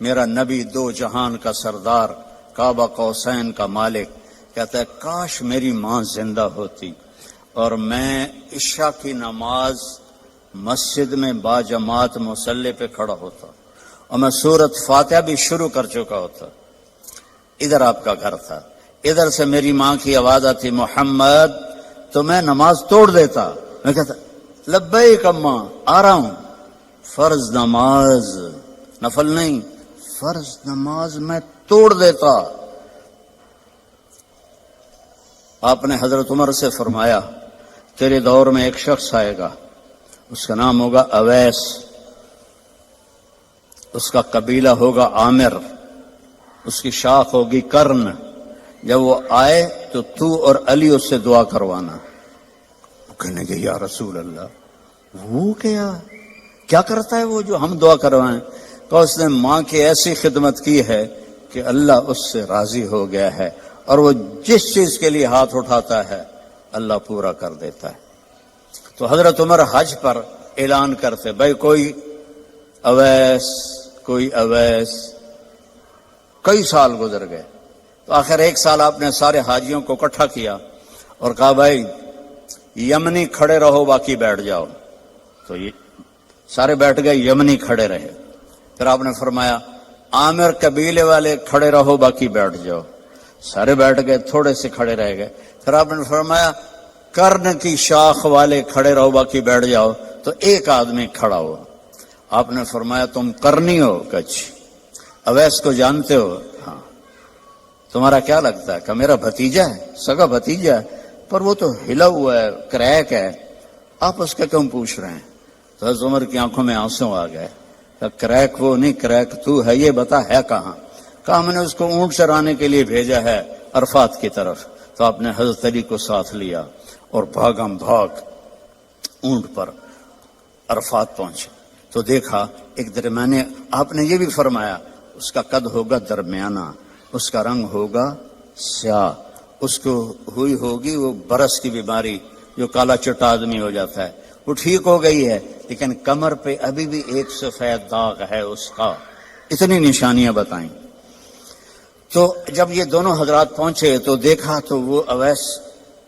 میرا نبی دو جہان کا سردار کعبہ قوسین کا مالک کہتا ہے کاش میری ماں زندہ ہوتی اور میں عشاء کی نماز مسجد میں باجماعت مصلی پہ کھڑا ہوتا اور میں سورۃ فاتحہ بھی شروع کر چکا ہوتا. ادھر آپ کا گھر تھا، ادھر سے میری ماں کی آواز آتی محمد، تو میں نماز توڑ دیتا. میں کہتا لبیک اماں، آ رہا ہوں. فرض نماز، نفل نہیں، فرض نماز میں توڑ دیتا. آپ نے حضرت عمر سے فرمایا تیرے دور میں ایک شخص آئے گا، اس کا نام ہوگا اویس، اس کا قبیلہ ہوگا عامر، اس کی شاخ ہوگی کرن. جب وہ آئے تو اور علی اس سے دعا کروانا. کہنے کہ یا رسول اللہ وہ کیا کرتا ہے وہ جو ہم دعا کروائیں؟ کہ اس نے ماں کی ایسی خدمت کی ہے کہ اللہ اس سے راضی ہو گیا ہے اور وہ جس چیز کے لیے ہاتھ اٹھاتا ہے اللہ پورا کر دیتا ہے. تو حضرت عمر حج پر اعلان کرتے بھائی کوئی اویس کوئی اویس. کئی سال گزر گئے تو آخر ایک سال آپ نے سارے حاجیوں کو اکٹھا کیا اور کہا بھائی یمنی کھڑے رہو باقی بیٹھ جاؤ. تو یہ سارے بیٹھ گئے، یمنی کھڑے رہے. پھر آپ نے فرمایا عامر قبیلے والے کھڑے رہو باقی بیٹھ جاؤ. سارے بیٹھ گئے، تھوڑے سے کھڑے رہ گئے. پھر آپ نے فرمایا کرن کی شاخ والے کھڑے رہو باقی بیٹھ جاؤ. تو ایک آدمی کھڑا ہوا. آپ نے فرمایا تم کرنی ہو؟ کچھ اویس کو جانتے ہو؟ ہاں. تمہارا کیا لگتا ہے؟ کہ میرا بھتیجا ہے، سگا بھتیجا ہے، پر وہ تو ہلا ہوا ہے، کریک ہے، آپ اس کا کیوں پوچھ رہے ہیں؟ تو حضرت عمر کی آنکھوں میں آنسو آ گئے. کہ کریک وہ نہیں، کریک تو ہے، یہ بتا ہے کہاں؟ کہا ہم نے اس کو اونٹ چرانے کے لیے بھیجا ہے عرفات کی طرف. تو آپ نے حضرت علی کو ساتھ لیا اور بھاگم بھاگ اونٹ پر عرفات پہنچے. تو دیکھا ایک درمیانے، آپ نے یہ بھی فرمایا اس کا قد ہوگا درمیانہ، اس کا رنگ ہوگا سیاہ، اس کو ہوئی ہوگی وہ برس کی بیماری جو کالا چٹا آدمی ہو جاتا ہے، وہ ٹھیک ہو گئی ہے لیکن کمر پہ ابھی بھی ایک سفید داغ ہے اس کا. اتنی نشانیاں بتائیں. تو جب یہ دونوں حضرات پہنچے تو دیکھا تو وہ اویس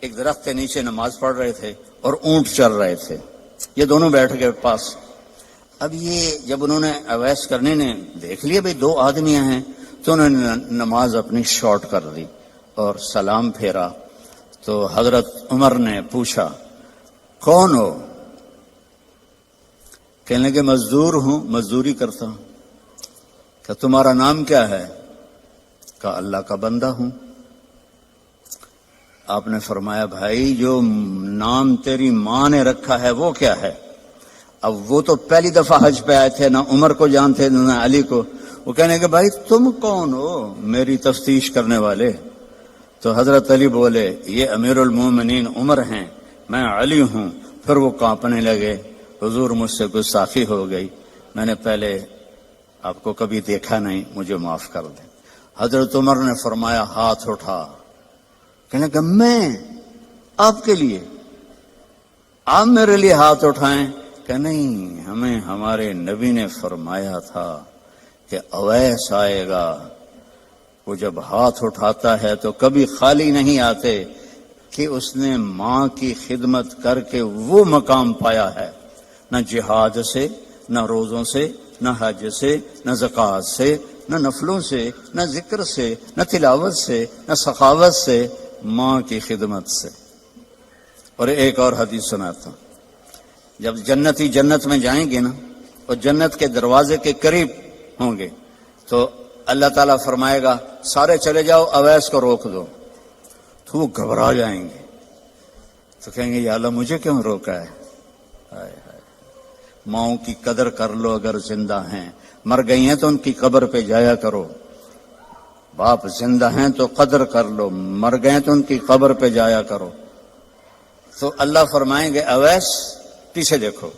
ایک درخت کے نیچے نماز پڑھ رہے تھے اور اونٹ چل رہے تھے. یہ دونوں بیٹھ گئے پاس. اب یہ جب انہوں نے اویس کرنے نے دیکھ لیا بھئی دو آدمیاں ہیں تو انہوں نے نماز اپنی شارٹ کر دی اور سلام پھیرا. تو حضرت عمر نے پوچھا کون ہو؟ کہنے لگے مزدور ہوں، مزدوری کرتا ہوں. کہ تمہارا نام کیا ہے؟ کہا اللہ کا بندہ ہوں. آپ نے فرمایا بھائی جو نام تیری ماں نے رکھا ہے وہ کیا ہے؟ اب وہ تو پہلی دفعہ حج پہ آئے تھے، نہ عمر کو جانتے نہ علی کو. وہ کہنے کہ بھائی تم کون ہو میری تفتیش کرنے والے؟ تو حضرت علی بولے یہ امیر المومنین عمر ہیں، میں علی ہوں. پھر وہ کانپنے لگے. حضور مجھ سے گستاخی ہو گئی، میں نے پہلے آپ کو کبھی دیکھا نہیں، مجھے معاف کر دیں. حضرت عمر نے فرمایا ہاتھ اٹھا. کہنے کہ میں آپ کے لیے، آپ میرے لیے ہاتھ اٹھائیں؟ کہ نہیں، ہمیں ہمارے نبی نے فرمایا تھا کہ اویس آئے گا، وہ جب ہاتھ اٹھاتا ہے تو کبھی خالی نہیں آتے کہ اس نے ماں کی خدمت کر کے وہ مقام پایا ہے. نہ جہاد سے، نہ روزوں سے، نہ حج سے، نہ زکوٰۃ سے، نہ نفلوں سے، نہ ذکر سے، نہ تلاوت سے، نہ سخاوت سے، ماں کی خدمت سے. اور ایک اور حدیث سناتا ہوں. جب جنتی جنت میں جائیں گے نا اور جنت کے دروازے کے قریب ہوں گے تو اللہ تعالیٰ فرمائے گا سارے چلے جاؤ، اویس کو روک دو. تو وہ گھبرا جائیں گے تو کہیں گے یا اللہ مجھے کیوں روکا ہے؟ ماؤں کی قدر کر لو اگر زندہ ہیں، مر گئی ہیں تو ان کی قبر پہ جایا کرو. باپ زندہ ہیں تو قدر کر لو، مر گئے تو ان کی قبر پہ جایا کرو. تو اللہ فرمائیں گے اویس پیچھے دیکھو.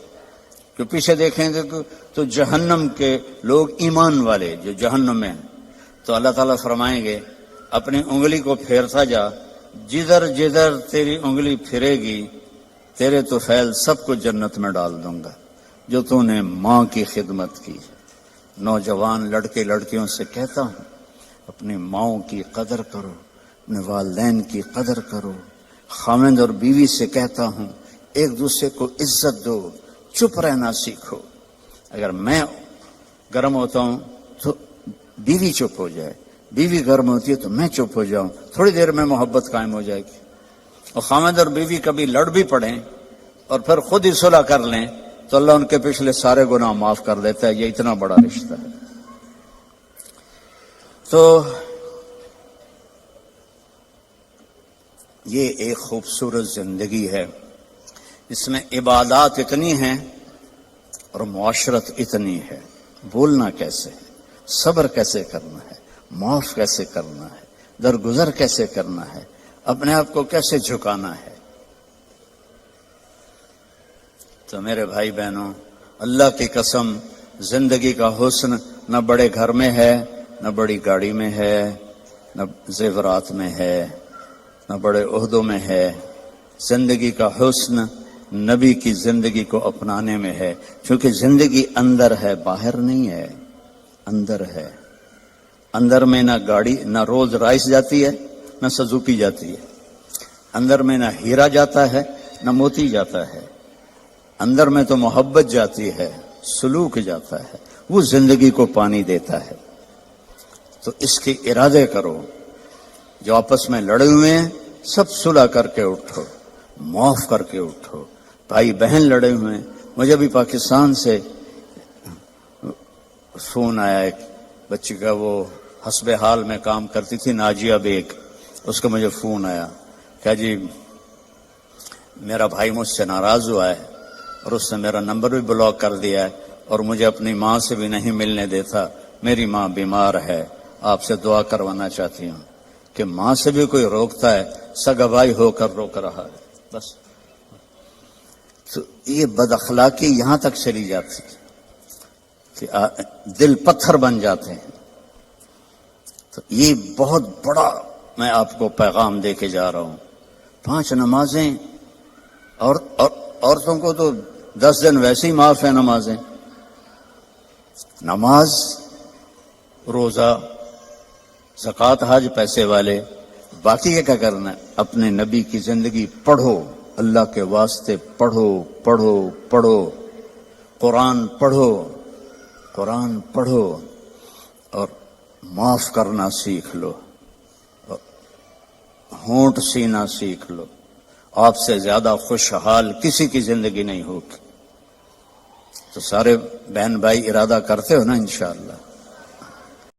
جو پیچھے دیکھیں گے تو جہنم کے لوگ ایمان والے جو جہنم میں ہیں، تو اللہ تعالیٰ فرمائیں گے اپنی انگلی کو پھیرتا جا، جدھر جدھر تیری انگلی پھرے گی تیرے تو فیل سب کو جنت میں ڈال دوں گا جو تو نے ماں کی خدمت کی. نوجوان لڑکے لڑکیوں سے کہتا ہوں، اپنی ماؤں کی قدر کرو، اپنے والدین کی قدر کرو۔ خاوند اور بیوی سے کہتا ہوں، ایک دوسرے کو عزت دو، چپ رہنا سیکھو۔ اگر میں گرم ہوتا ہوں تو بیوی چپ ہو جائے، بیوی گرم ہوتی ہے تو میں چپ ہو جاؤں، تھوڑی دیر میں محبت قائم ہو جائے گی۔ اور خاوند اور بیوی کبھی لڑ بھی پڑیں اور پھر خود ہی صلح کر لیں تو اللہ ان کے پچھلے سارے گناہ معاف کر دیتا ہے۔ یہ اتنا بڑا رشتہ ہے۔ تو یہ ایک خوبصورت زندگی ہے، اس میں عبادات اتنی ہیں اور معاشرت اتنی ہے۔ بولنا کیسے ہے، صبر کیسے کرنا ہے، معاف کیسے کرنا ہے، درگزر کیسے کرنا ہے، اپنے آپ کو کیسے جھکانا ہے۔ تو میرے بھائی بہنوں، اللہ کی قسم، زندگی کا حسن نہ بڑے گھر میں ہے، نہ بڑی گاڑی میں ہے، نہ زیورات میں ہے، نہ بڑے عہدوں میں ہے۔ زندگی کا حسن نبی کی زندگی کو اپنانے میں ہے، کیونکہ زندگی اندر ہے، باہر نہیں ہے، اندر ہے۔ اندر میں نہ گاڑی، نہ رولز رائس جاتی ہے، نہ سزوکی جاتی ہے۔ اندر میں نہ ہیرا جاتا ہے، نہ موتی جاتا ہے۔ اندر میں تو محبت جاتی ہے، سلوک جاتا ہے، وہ زندگی کو پانی دیتا ہے۔ تو اس کے ارادے کرو۔ جو آپس میں لڑے ہوئے ہیں سب صلح کر کے اٹھو، معاف کر کے اٹھو۔ بھائی بہن لڑے ہوئے ہیں، مجھے ابھی پاکستان سے فون آیا ایک بچی کا، وہ حسب حال میں کام کرتی تھی، ناجیہ بیگ، اس کا مجھے فون آیا کہ جی میرا بھائی مجھ سے ناراض ہوا ہے اور اس نے میرا نمبر بھی بلاک کر دیا ہے اور مجھے اپنی ماں سے بھی نہیں ملنے دیتا، میری ماں بیمار ہے، آپ سے دعا کروانا چاہتی ہوں۔ کہ ماں سے بھی کوئی روکتا ہے، سگا بھائی ہو کر روک رہا ہے۔ بس تو یہ بد اخلاقی یہاں تک چلی جاتی کہ دل پتھر بن جاتے ہیں۔ تو یہ بہت بڑا میں آپ کو پیغام دے کے جا رہا ہوں۔ 5 نمازیں، اور عورتوں کو تو 10 دن ویسے ہی معاف ہے نمازیں، نماز، روزہ، زکوٰۃ، حج، پیسے والے۔ باقی یہ کیا کرنا ہے؟ اپنے نبی کی زندگی پڑھو، اللہ کے واسطے پڑھو پڑھو پڑھو، قرآن پڑھو، قرآن پڑھو، اور معاف کرنا سیکھ لو، ہونٹ سینا سیکھ لو۔ آپ سے زیادہ خوشحال کسی کی زندگی نہیں ہوگی۔ تو سارے بہن بھائی ارادہ کرتے ہو نا انشاءاللہ؟